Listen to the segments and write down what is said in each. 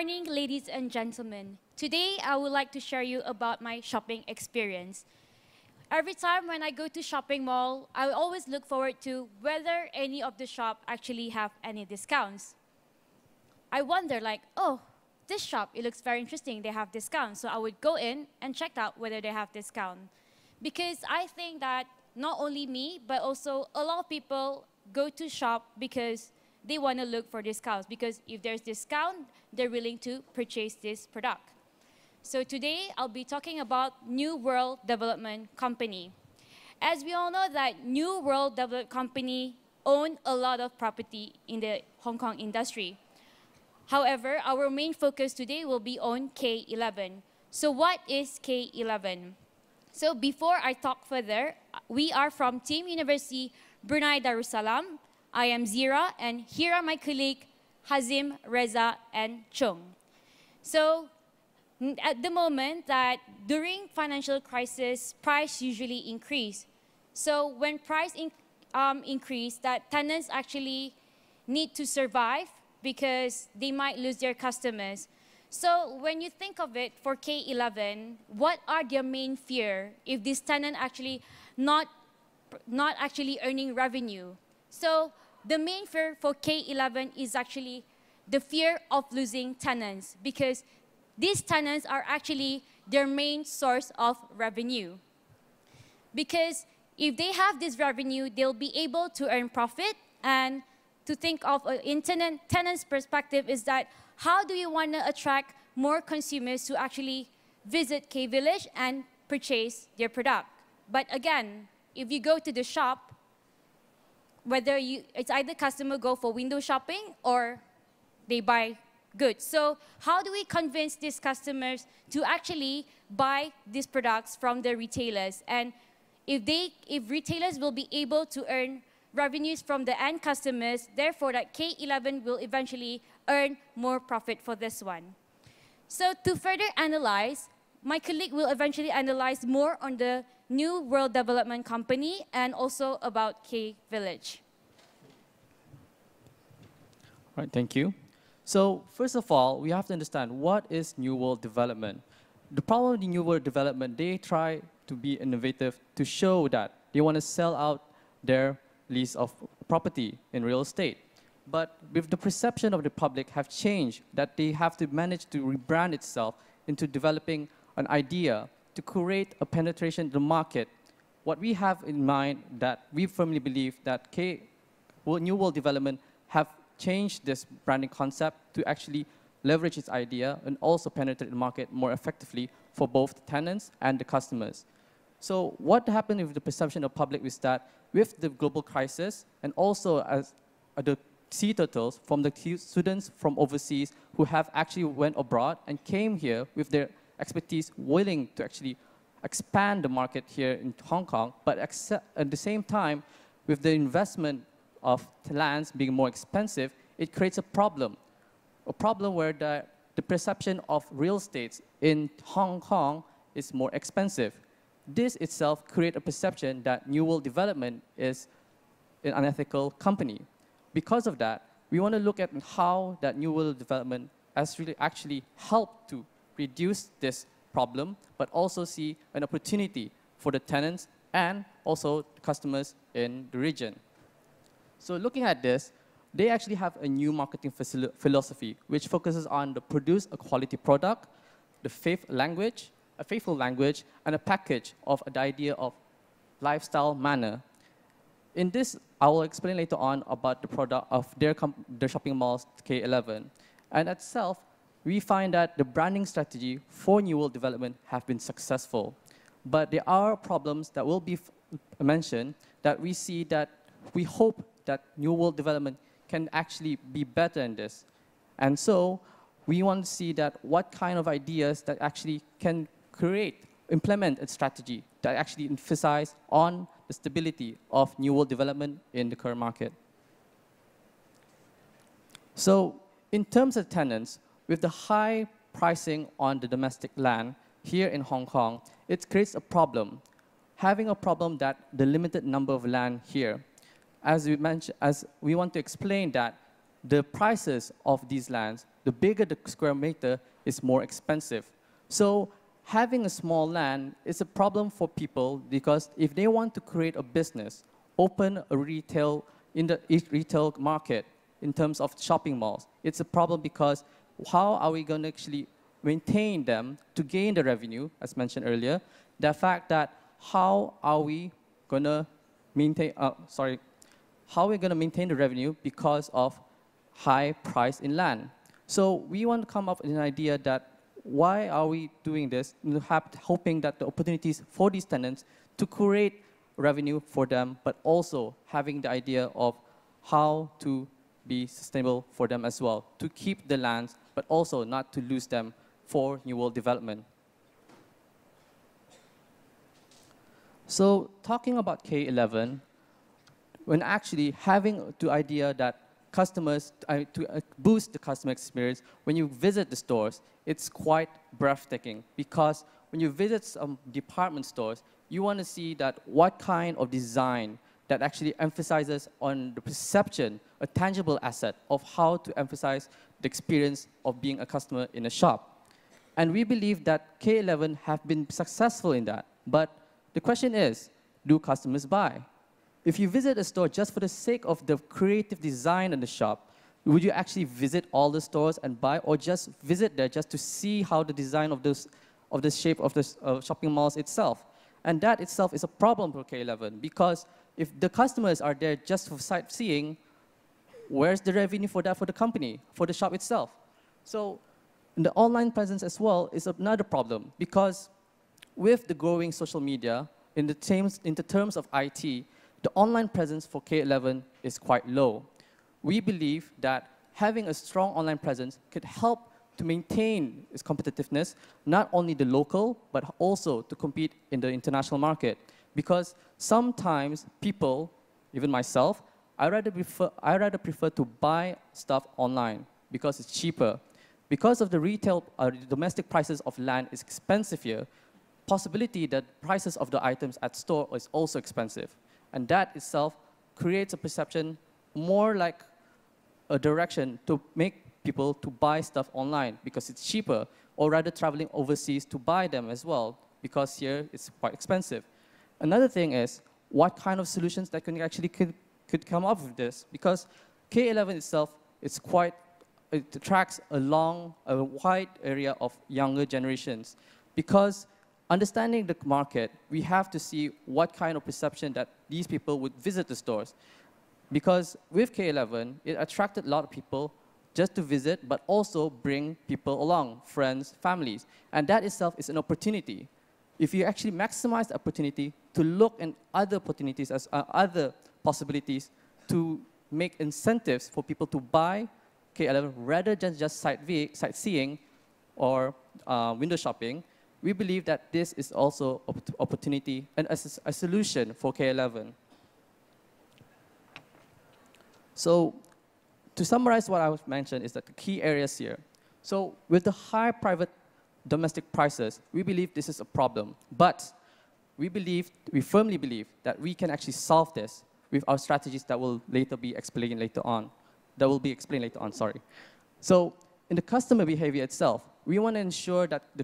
morning, ladies and gentlemen. Today, I would like to share you about my shopping experience. Every time when I go to shopping mall, I always look forward to whether any of the shop actually have any discounts. I wonder like, oh, this shop, it looks very interesting, they have discounts. So I would go in and check out whether they have discount. Because I think that not only me, but also a lot of people go to shop because they want to look for discounts. Because if there's discount, they're willing to purchase this product. So today, I'll be talking about New World Development Company. As we all know that New World Development Company own a lot of property in the Hong Kong industry. However, our main focus today will be on K11. So what is K11? So before I talk further, we are from Team University, Brunei, Darussalam. I am Zira, and here are my colleagues, Hazim, Reza, and Chung. So at the moment that during financial crisis, price usually increase. So when price increase, that tenants actually need to survive because they might lose their customers. So when you think of it for K11, what are their main fear if this tenant actually not actually earning revenue? So the main fear for K11 is actually the fear of losing tenants because these tenants are actually their main source of revenue. Because if they have this revenue, they'll be able to earn profit. And to think of an tenant's perspective is that how do you want to attract more consumers to actually visit K-Village and purchase their product? But again, if you go to the shop, it's either customer go for window shopping or they buy goods. So how do we convince these customers to actually buy these products from the retailers? And if retailers will be able to earn revenues from the end customers, therefore that K11 will eventually earn more profit for this one. So to further analyze, my colleague will eventually analyze more on the New World Development Company and also about K-Village. All right, thank you. So first of all, we have to understand what is New World Development. The problem with the New World Development, they try to be innovative to show that they want to sell out their lease of property in real estate. But with the perception of the public have changed, that they have to manage to rebrand itself into developing an idea to create a penetration in the market. What we have in mind that we firmly believe that New World Development have changed this branding concept to actually leverage its idea and also penetrate the market more effectively for both the tenants and the customers. So what happened with the perception of public is that with the global crisis and also as the sea turtles from the students from overseas who have actually went abroad and came here with their expertise willing to actually expand the market here in Hong Kong, but at the same time, with the investment of lands being more expensive, it creates a problem where the perception of real estate in Hong Kong is more expensive. This itself creates a perception that New World Development is an unethical company. Because of that, we want to look at how that New World Development has really actually helped to reduce this problem, but also see an opportunity for the tenants and also customers in the region. So looking at this, they actually have a new marketing philosophy, which focuses on the produce a quality product, a faithful language, and a package of the idea of lifestyle manner. In this, I will explain later on about the product of their shopping malls, K11. And itself, we find that the branding strategy for New World Development have been successful. But there are problems that will be mentioned that we see that we hope that New World Development can actually be better in this. And so we want to see that what kind of ideas that actually can implement a strategy that actually emphasize on the stability of New World Development in the current market. So in terms of tenants, with the high pricing on the domestic land here in Hong Kong, it creates a problem. Having a problem that the limited number of land here, as we mentioned, as we want to explain that the prices of these lands, the bigger the square meter, is more expensive. So having a small land is a problem for people because if they want to create a business, open a retail in the retail market in terms of shopping malls, it's a problem because how are we going to actually maintain them to gain the revenue, as mentioned earlier? The fact that how are we going to maintain, how are we going to maintain the revenue because of high price in land? So we want to come up with an idea that why are we doing this, hoping that the opportunities for these tenants to create revenue for them, but also having the idea of how to be sustainable for them as well, to keep the lands, but also not to lose them for New World development. So talking about K11, when actually having the idea that customers, to boost the customer experience, when you visit the stores, it's quite breathtaking because when you visit some department stores, you want to see that what kind of design that actually emphasizes on the perception, a tangible asset of how to emphasize the experience of being a customer in a shop. And we believe that K11 have been successful in that. But the question is, do customers buy? If you visit a store just for the sake of the creative design in the shop, would you actually visit all the stores and buy, or just visit there just to see how the design of the shape of the shopping malls itself? And that itself is a problem for K11 because if the customers are there just for sightseeing, where's the revenue for that for the company, for the shop itself? So the online presence as well is another problem because with the growing social media, in the terms of IT, the online presence for K11 is quite low. We believe that having a strong online presence could help to maintain its competitiveness, not only the local, but also to compete in the international market. Because sometimes people, even myself, I rather prefer to buy stuff online because it's cheaper. Because of the retail, domestic prices of land is expensive here, possibility that prices of the items at store is also expensive. And that itself creates a perception more like a direction to make people to buy stuff online because it's cheaper, or rather traveling overseas to buy them as well because here it's quite expensive. Another thing is what kind of solutions that could come up with this, because K11 itself is it attracts a wide area of younger generations. Because understanding the market, we have to see what kind of perception that these people would visit the stores. Because with K11, it attracted a lot of people just to visit, but also bring people along, friends, families. And that itself is an opportunity. If you actually maximize the opportunity to look at other opportunities as other possibilities to make incentives for people to buy K11 rather than just sightseeing or window shopping, we believe that this is also an opportunity and a solution for K11. So to summarize what I was mentioned is that the key areas here. So with the high private domestic prices, we believe this is a problem. But we firmly believe that we can actually solve this with our strategies that will be explained later on. So in the customer behavior itself, we want to ensure that the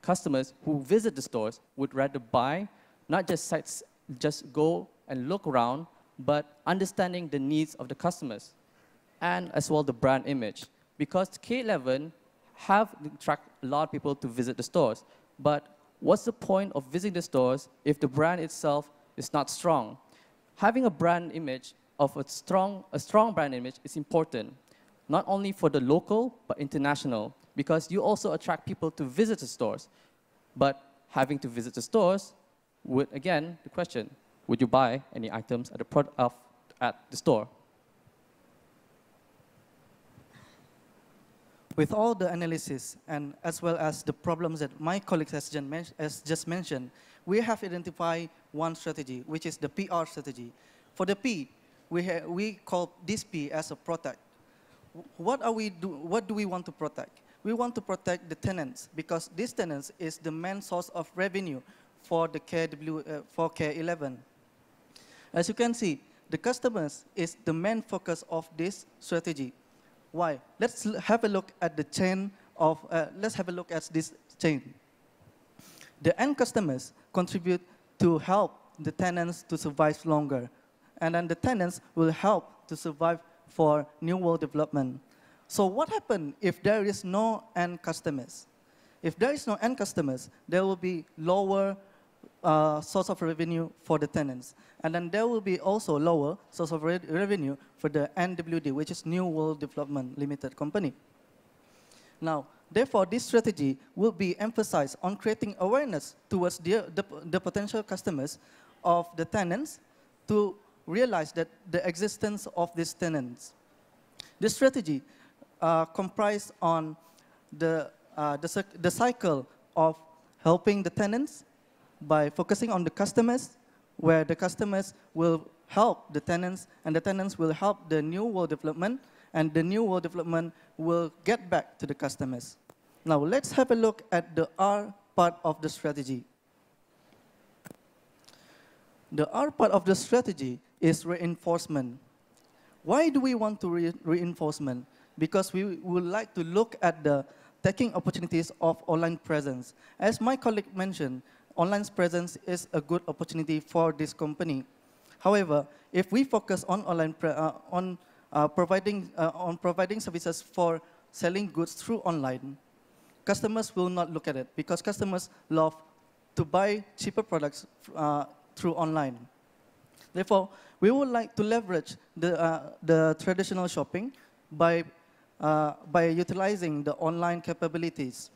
customers who visit the stores would rather buy, not just go and look around, but understanding the needs of the customers, and as well the brand image. Because K11 have attract a lot of people to visit the stores, but what's the point of visiting the stores if the brand itself is not strong? Having a brand image of a strong brand image is important, not only for the local, but international, because you also attract people to visit the stores. But having to visit the stores would, again, the question, would you buy any items at the store? With all the analysis and as well as the problems that my colleagues has just mentioned, we have identified one strategy, which is the PR strategy. For the P, we call this P as a protect. What do we want to protect? We want to protect the tenants because these tenants is the main source of revenue for the for K11. As you can see, the customers is the main focus of this strategy. Why? Let's have a look at the chain of, let's have a look at this chain. The end customers contribute to help the tenants to survive longer. And then the tenants will help to survive for new world development. So what happens if there is no end customers? If there is no end customers, there will be lower source of revenue for the tenants. And then there will be also lower source of revenue for the NWD, which is New World Development Limited Company. Now, therefore, this strategy will be emphasized on creating awareness towards the potential customers of the tenants to realize that the existence of these tenants. This strategy comprised on the cycle of helping the tenants by focusing on the customers, where the customers will help the tenants, and the tenants will help the new world development, and the new world development will get back to the customers. Now, let's have a look at the R part of the strategy. The R part of the strategy is reinforcement. Why do we want to reinforcement? Because we would like to look at the taking opportunities of online presence. As my colleague mentioned, online presence is a good opportunity for this company. However, if we focus on providing services for selling goods through online, customers will not look at it because customers love to buy cheaper products through online. Therefore, we would like to leverage the traditional shopping by utilizing the online capabilities.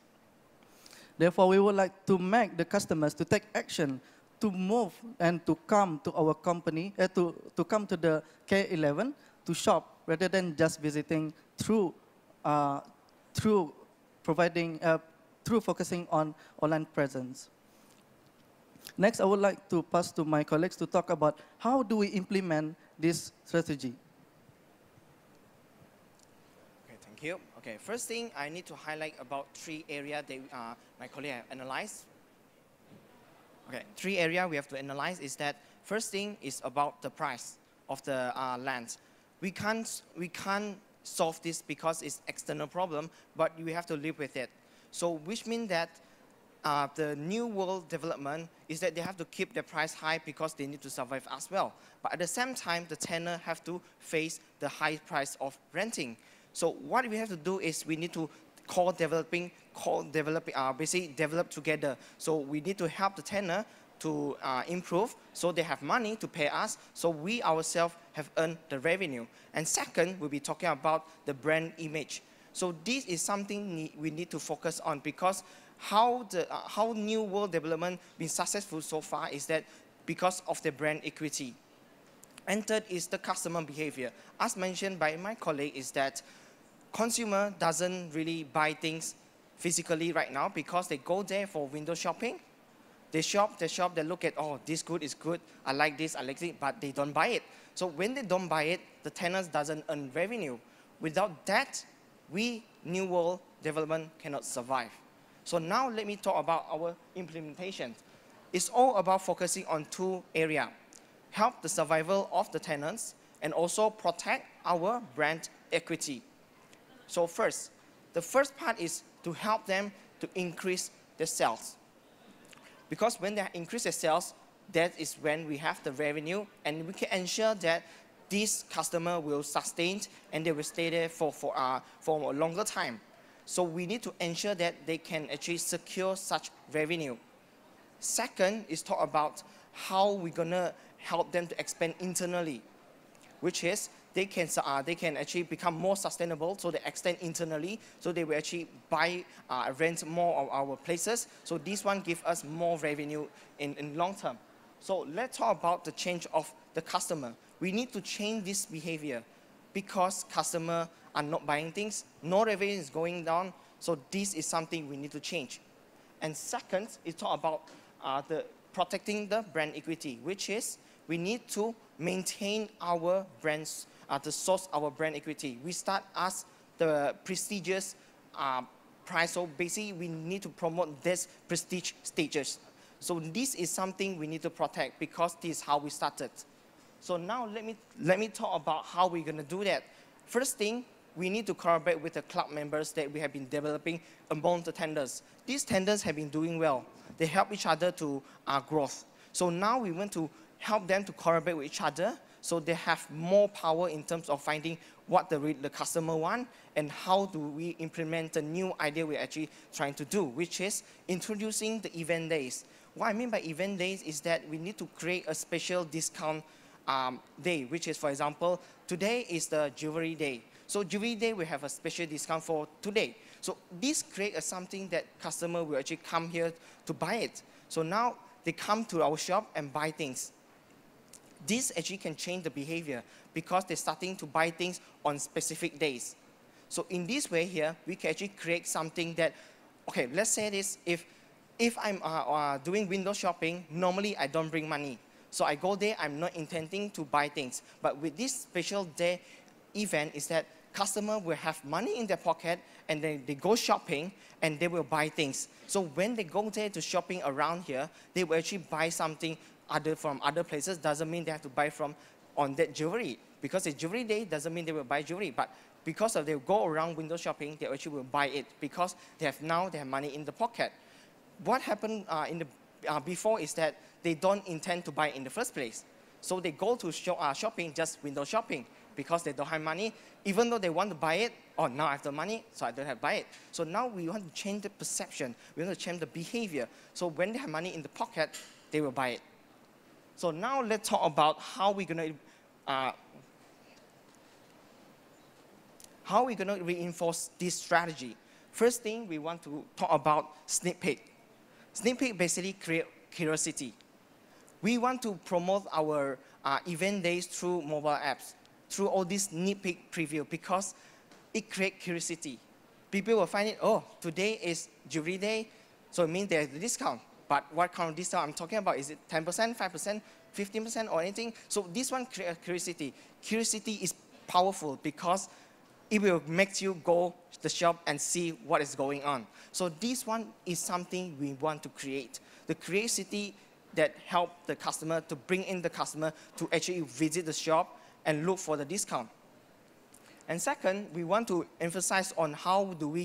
Therefore, we would like to make the customers to take action, to move and to come to our company, to come to the K11 to shop rather than just visiting through focusing on online presence. Next, I would like to pass to my colleagues to talk about how do we implement this strategy. Okay, thank you. Okay, first thing I need to highlight about 3 areas that my colleague have analyzed. Okay, 3 areas we have to analyze is that first thing is about the price of the land. We can't solve this because it's external problem, but we have to live with it. So which means that the new world development is that they have to keep their price high because they need to survive as well. But at the same time, the tenant have to face the high price of renting. So what we have to do is we need to basically develop together. So we need to help the tenant to improve so they have money to pay us, so we ourselves have earned the revenue. And second, we'll be talking about the brand image. So this is something we need to focus on because how new world development been successful so far is that because of the brand equity. And third is the customer behavior. As mentioned by my colleague is that consumer doesn't really buy things physically right now because they go there for window shopping. They shop, they look at, oh, this good is good, I like this, but they don't buy it. So when they don't buy it, the tenants doesn't earn revenue. Without that, new world development cannot survive. So now let me talk about our implementation. It's all about focusing on 2 areas. Help the survival of the tenants and also protect our brand equity. So first, the first part is to help them to increase their sales. Because when they increase their sales, that is when we have the revenue and we can ensure that this customer will sustain and they will stay there for a longer time. So we need to ensure that they can actually secure such revenue. Second is talk about how we're gonna help them to expand internally, which is they can actually become more sustainable, so they extend internally, so they will actually rent more of our places. So this one gives us more revenue in long term. So let's talk about the change of the customer. We need to change this behavior because customers are not buying things, no revenue is going down, so this is something we need to change. And second is talk about protecting the brand equity, which is we need to maintain our brands, to source our brand equity. We start as the prestigious price, so basically we need to promote this prestige stages. So this is something we need to protect because this is how we started. So now let me talk about how we're going to do that. First thing, we need to collaborate with the club members that we have been developing among the tenders. These tenders have been doing well. They help each other to growth. So now we want to help them to collaborate with each other so they have more power in terms of finding what the customer want and how do we implement the new idea we're actually trying to do, which is introducing the event days. What I mean by event days is that we need to create a special discount day, which is, for example, today is the jewelry day. So jewelry day, we have a special discount for today. So this creates something that customer will actually come here to buy it. So now they come to our shop and buy things. This actually can change the behavior because they're starting to buy things on specific days. So in this way here, we can actually create something that, okay, let's say this, if I'm doing window shopping, normally I don't bring money. So I go there, I'm not intending to buy things. But with this special day event is that customer will have money in their pocket and then they go shopping and they will buy things. So when they go there to shopping around here, they will actually buy something from other places. Doesn't mean they have to buy from on that jewelry. Because it's jewelry day doesn't mean they will buy jewelry. But because of they go around window shopping, they actually will buy it because they have money in the pocket. What happened before is that they don't intend to buy in the first place. So they go to shopping, just window shopping, because they don't have money. Even though they want to buy it, oh, now I have the money, so I don't have to buy it. So now we want to change the perception. We want to change the behavior. So when they have money in the pocket, they will buy it. So now let's talk about how we're going to reinforce this strategy. First thing, we want to talk about sneak peek. Sneak peek basically creates curiosity. We want to promote our event days through mobile apps, through all this sneak peek preview, because it creates curiosity. People will find it, oh, today is jewelry day, so it means there's a discount. But what kind of discount I'm talking about? Is it 10%, 5%, 15%, or anything? So this one creates curiosity. Curiosity is powerful because it will make you go to the shop and see what is going on. So this one is something we want to create. The curiosity that helps the customer to bring in the customer to actually visit the shop and look for the discount. And second, we want to emphasize on how do we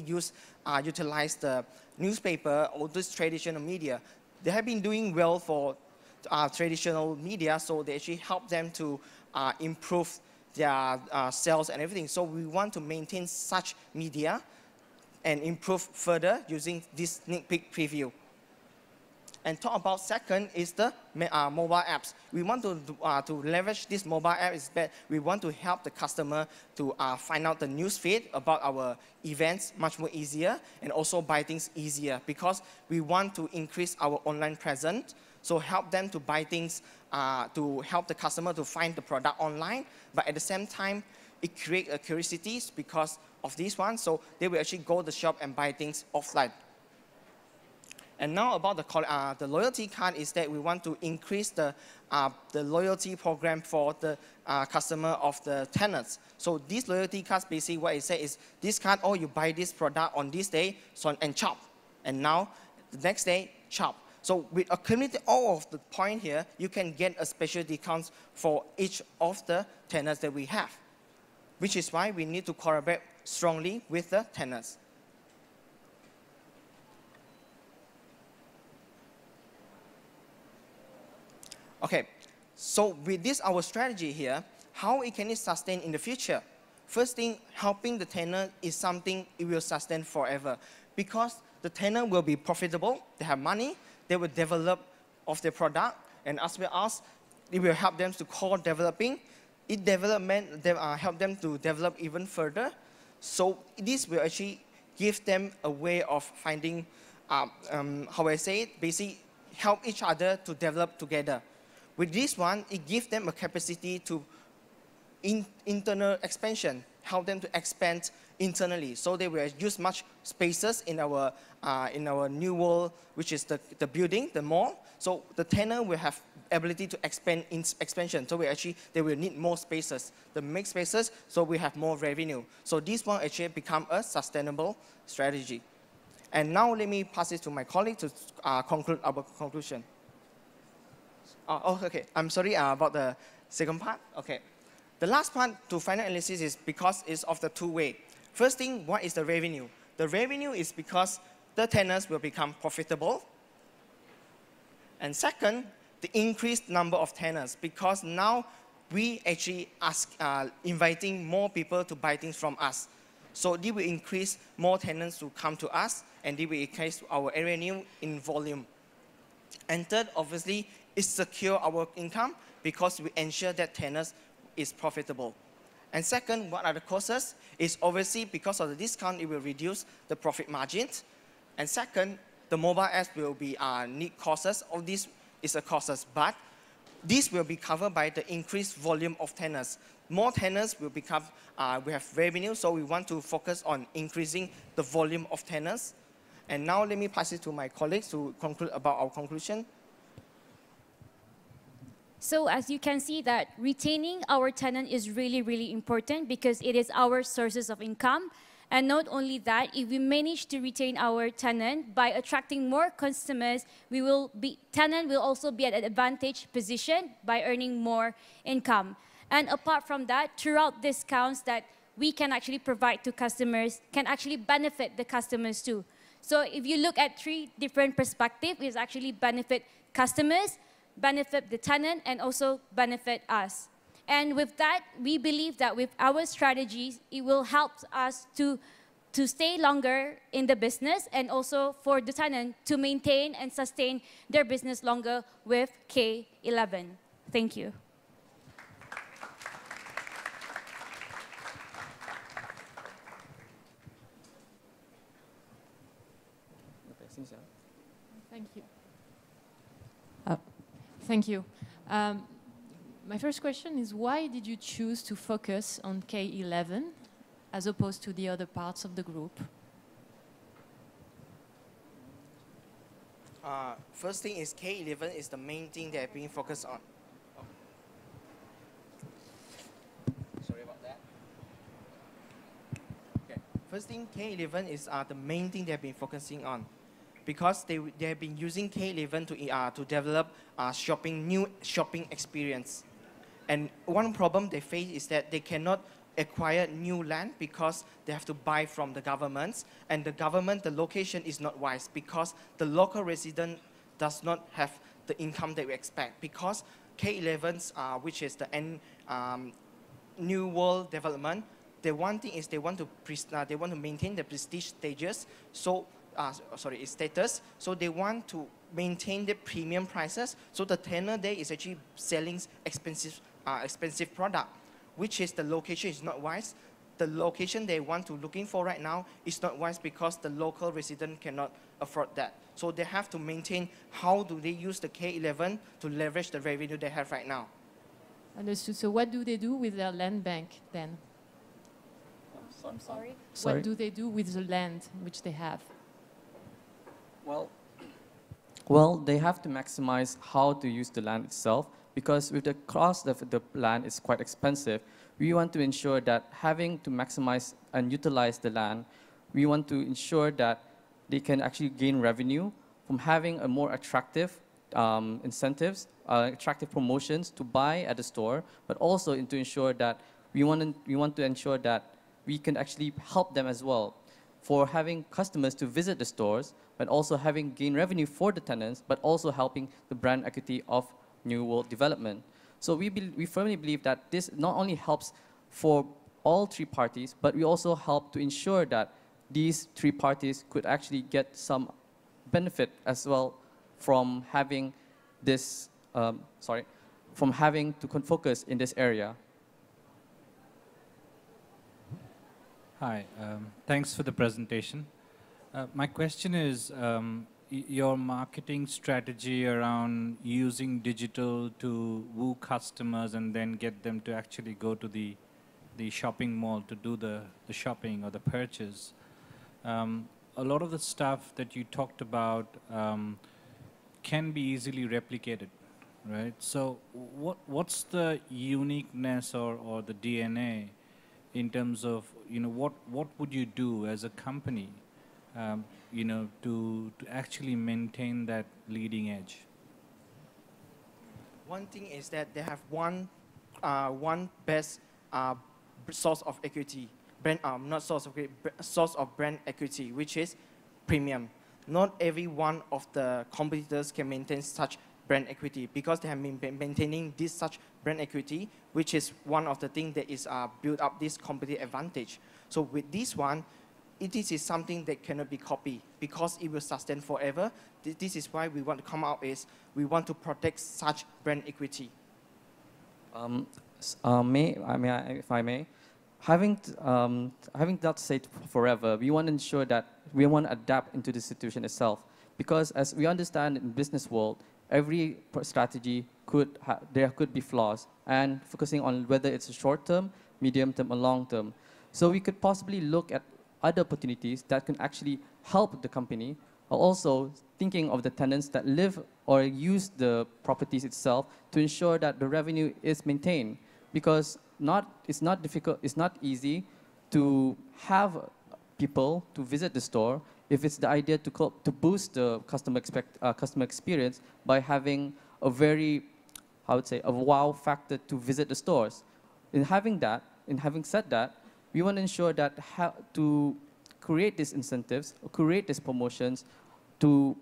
utilize the newspaper or this traditional media. They have been doing well for traditional media, so they actually help them to improve their sales and everything. So we want to maintain such media and improve further using this sneak peek preview. And talk about second is the mobile apps. We want to leverage this mobile app is that we want to help the customer to find out the news feed about our events much more easier and also buy things easier because we want to increase our online presence. So help them to buy things to help the customer to find the product online. But at the same time, it creates a curiosity because of this one. So they will actually go to the shop and buy things offline. And now about the loyalty card is that we want to increase the loyalty program for the customer of the tenants. So these loyalty cards, basically what it says is this card, oh, you buy this product on this day and shop. And now the next day, shop. So with accumulating all of the points here, you can get a special discount for each of the tenants that we have, which is why we need to collaborate strongly with the tenants. Okay, so with this, our strategy here, how it can sustain in the future? First thing, helping the tenant is something it will sustain forever because the tenant will be profitable, they have money, they will develop of their product, and as well as it will help them to co-developing. Help them to develop even further. So this will actually give them a way of finding, how I say it, basically help each other to develop together. With this one, it gives them a capacity to internal expansion, help them to expand internally. So they will use much spaces in our new world, which is the building, the mall. So the tenant will have ability to expand in expansion. So they will need more spaces. The make spaces, so we have more revenue. So this one actually become a sustainable strategy. And now let me pass it to my colleague to conclude our conclusion. Oh, okay. I'm sorry about the Second part, okay. The last part to final analysis is because it's of the two-way. First thing, what is the revenue? The revenue is because the tenants will become profitable. And second, the increased number of tenants, because now we actually inviting more people to buy things from us. So this will increase more tenants to come to us, and this will increase our revenue in volume. And third, obviously, is secure our income because we ensure that tenants is profitable. And second, what are the causes? Is obviously because of the discount, it will reduce the profit margins. And second, the mobile apps will be need costs. All this is a costs, but this will be covered by the increased volume of tenants. More tenants will become, we have revenue, so we want to focus on increasing the volume of tenants. And now let me pass it to my colleagues to conclude about our conclusion. So as you can see that retaining our tenant is really, really important because it is our sources of income. And not only that, if we manage to retain our tenant by attracting more customers, tenant will also be at an advantage position by earning more income. And apart from that, throughout discounts that we can actually provide to customers can actually benefit the customers too. So if you look at three different perspectives, it's actually benefit customers, benefit the tenant, and also benefit us. And with that, we believe that with our strategies, it will help us to stay longer in the business and also for the tenant to maintain and sustain their business longer with K11. Thank you. Thank you. Thank you. My first question is, why did you choose to focus on K11 as opposed to the other parts of the group? First thing is K11 is the main thing they're being focused on. Oh. Sorry about that. Okay. First thing, K11 is the main thing they've been focusing on, because they have been using K11 to develop new shopping experience. And one problem they face is that they cannot acquire new land because they have to buy from the governments, and the government, the location is not wise because the local resident does not have the income that we expect, because K11's, which is the New World Development, the one thing is they want to maintain the prestige status, so status. So they want to maintain the premium prices. So the tenant there is actually selling expensive product, which is the location is not wise. The location they want to looking for right now is not wise because the local resident cannot afford that. So they have to maintain how do they use the K11 to leverage the revenue they have right now. Understood. So what do they do with their land bank then? I'm sorry? What do they do with the land which they have? Well, they have to maximize how to use the land itself, because with the cost of the land is quite expensive. We want to ensure that having to maximize and utilize the land, we want to ensure that they can actually gain revenue from having a more attractive incentives, attractive promotions to buy at the store, but also to ensure that we want to ensure that we can actually help them as well for having customers to visit the stores, but also having gain revenue for the tenants, but also helping the brand equity of New World Development. So we firmly believe that this not only helps for all three parties, but we also help to ensure that these three parties could actually get some benefit as well from having this, from having to focus in this area. Hi, thanks for the presentation. My question is, your marketing strategy around using digital to woo customers and then get them to actually go to the shopping mall to do the shopping or the purchase. A lot of the stuff that you talked about can be easily replicated, right? So what's the uniqueness or the DNA in terms of, what would you do as a company, to actually maintain that leading edge? One thing is that they have one one best source of equity, brand, not source of, source of brand equity, which is premium. Not every one of the competitors can maintain such brand equity because they have been maintaining this such brand equity, which is one of the things that is built up this competitive advantage. So with this one, this is something that cannot be copied because it will sustain forever. This is why we want to come out is we want to protect such brand equity. If I may, having that said forever, we want to ensure that we want to adapt into the situation itself. Because as we understand in business world, every strategy there could be flaws, and focusing on whether it's a short term, medium term, or long term. So we could possibly look at other opportunities that can actually help the company, or also thinking of the tenants that live or use the properties itself to ensure that the revenue is maintained. Because it's not difficult, it's not easy to have people to visit the store if it's the idea to boost the customer experience by having a very, I would say, a wow factor to visit the stores. In having said that, we want to ensure that to create these incentives, create these promotions to,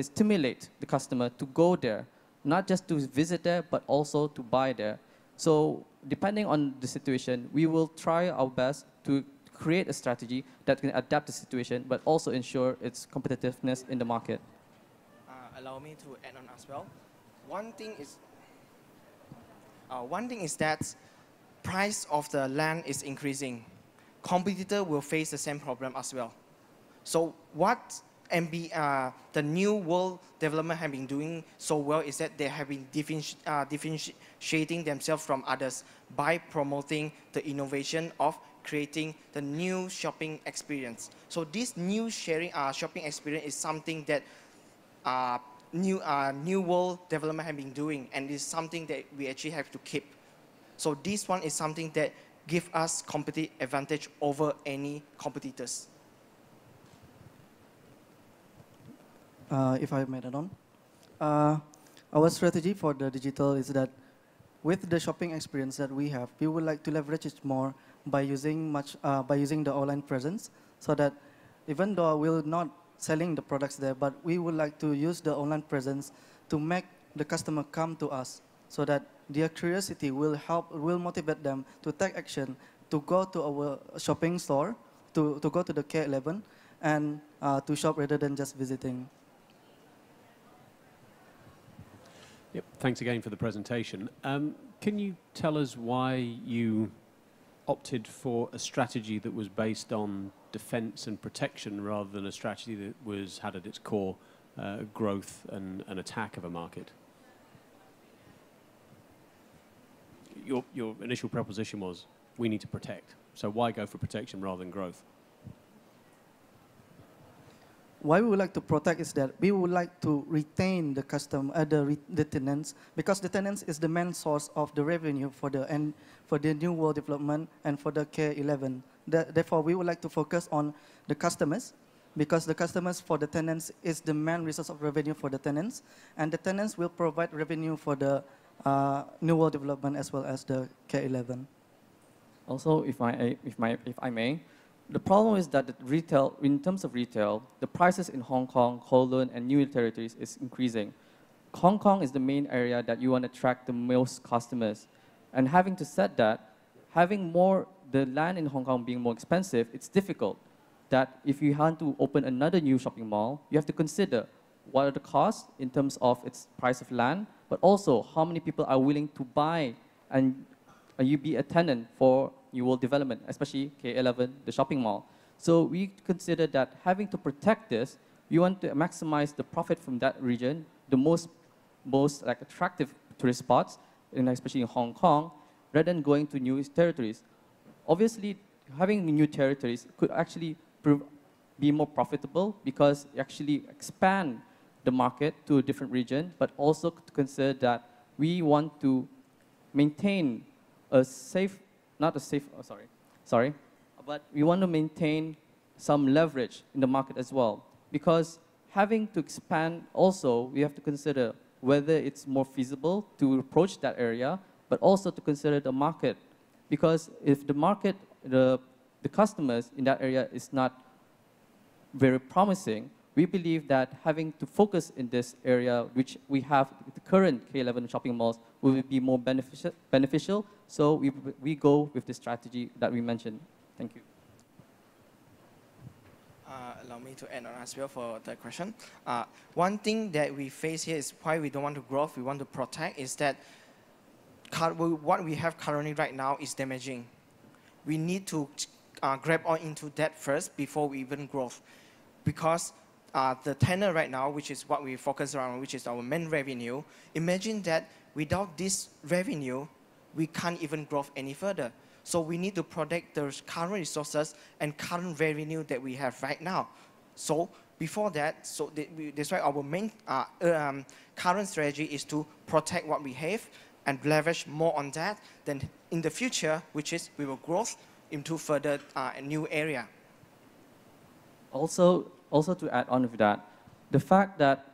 stimulate the customer to go there, not just to visit there, but also to buy there. So depending on the situation, we will try our best to create a strategy that can adapt the situation, but also ensure its competitiveness in the market. Allow me to add on as well. One thing is that price of the land is increasing. Competitor will face the same problem as well. So what the New World Development have been doing so well is that they have been differentiating themselves from others by promoting the innovation of creating the new shopping experience. So this new shopping experience is something that New World Development have been doing, and is something that we actually have to keep. So this one is something that gives us competitive advantage over any competitors. If I may add on, our strategy for the digital is that with the shopping experience that we have, we would like to leverage it more by using the online presence, so that even though we're not selling the products there, but we would like to use the online presence to make the customer come to us, so that their curiosity will motivate them to take action, to go to our shopping store, to go to the K11, and to shop rather than just visiting. Yep, thanks again for the presentation. Can you tell us why you opted for a strategy that was based on defense and protection rather than a strategy that had at its core growth and an attack of a market? Your initial proposition was, we need to protect. So why go for protection rather than growth? Why we would like to protect is that we would like to retain the the tenants, because the tenants is the main source of the revenue for the New World Development and for the K11. Therefore, we would like to focus on the customers, because the customers for the tenants is the main resource of revenue for the tenants, and the tenants will provide revenue for the New World Development as well as the K11. Also, if I may, the problem is that in terms of retail, the prices in Hong Kong, Kowloon, and New Territories is increasing. Hong Kong is the main area that you want to attract the most customers. And having to said that, having the land in Hong Kong being more expensive, it's difficult. That if you want to open another new shopping mall, you have to consider what are the costs in terms of its price of land, but also how many people are willing to buy and you be a tenant for New World Development, especially K11, the shopping mall. So we consider that having to protect this, we want to maximize the profit from that region, the most attractive tourist spots, and especially in Hong Kong, rather than going to new territories. Obviously, having new territories could actually be more profitable because you actually expand the market to a different region, but also to consider that we want to maintain but we want to maintain some leverage in the market as well. Because having to expand also, we have to consider whether it's more feasible to approach that area but also to consider the market. Because if the market, the customers in that area is not very promising, we believe that having to focus in this area, which we have the current K11 shopping malls, will be more beneficial. So we go with the strategy that we mentioned. Thank you. Allow me to add on as well for that question. One thing that we face here is why we don't want to grow, we want to protect, is that what we have currently right now is damaging. We need to grab on into that first before we even grow. Because the tenant right now, which is what we focus on, which is our main revenue, imagine that without this revenue, we can't even grow any further. So we need to protect the current resources and current revenue that we have right now. So before that, that's why our main current strategy is to protect what we have and leverage more on that. Then in the future, which is we will grow into further new area. Also to add on with that, the fact that,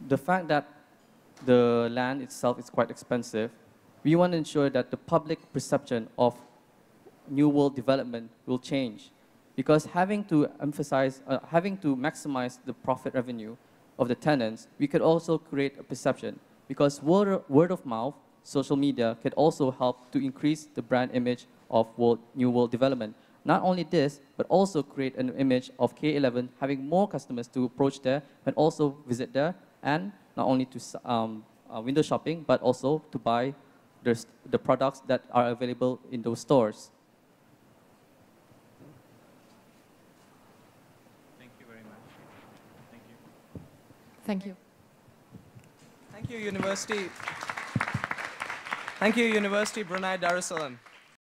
the fact that the land itself is quite expensive, we want to ensure that the public perception of New World development will change. Because having to maximize the profit revenue of the tenants, we could also create a perception. Because word of mouth, social media, can also help to increase the brand image of New World development. Not only this, but also create an image of K11 having more customers to approach there and also visit there, and not only to window shopping, but also to buy the products that are available in those stores. Thank you very much. Thank you. Thank you. Thank you, University. Thank you, University Brunei Darussalam.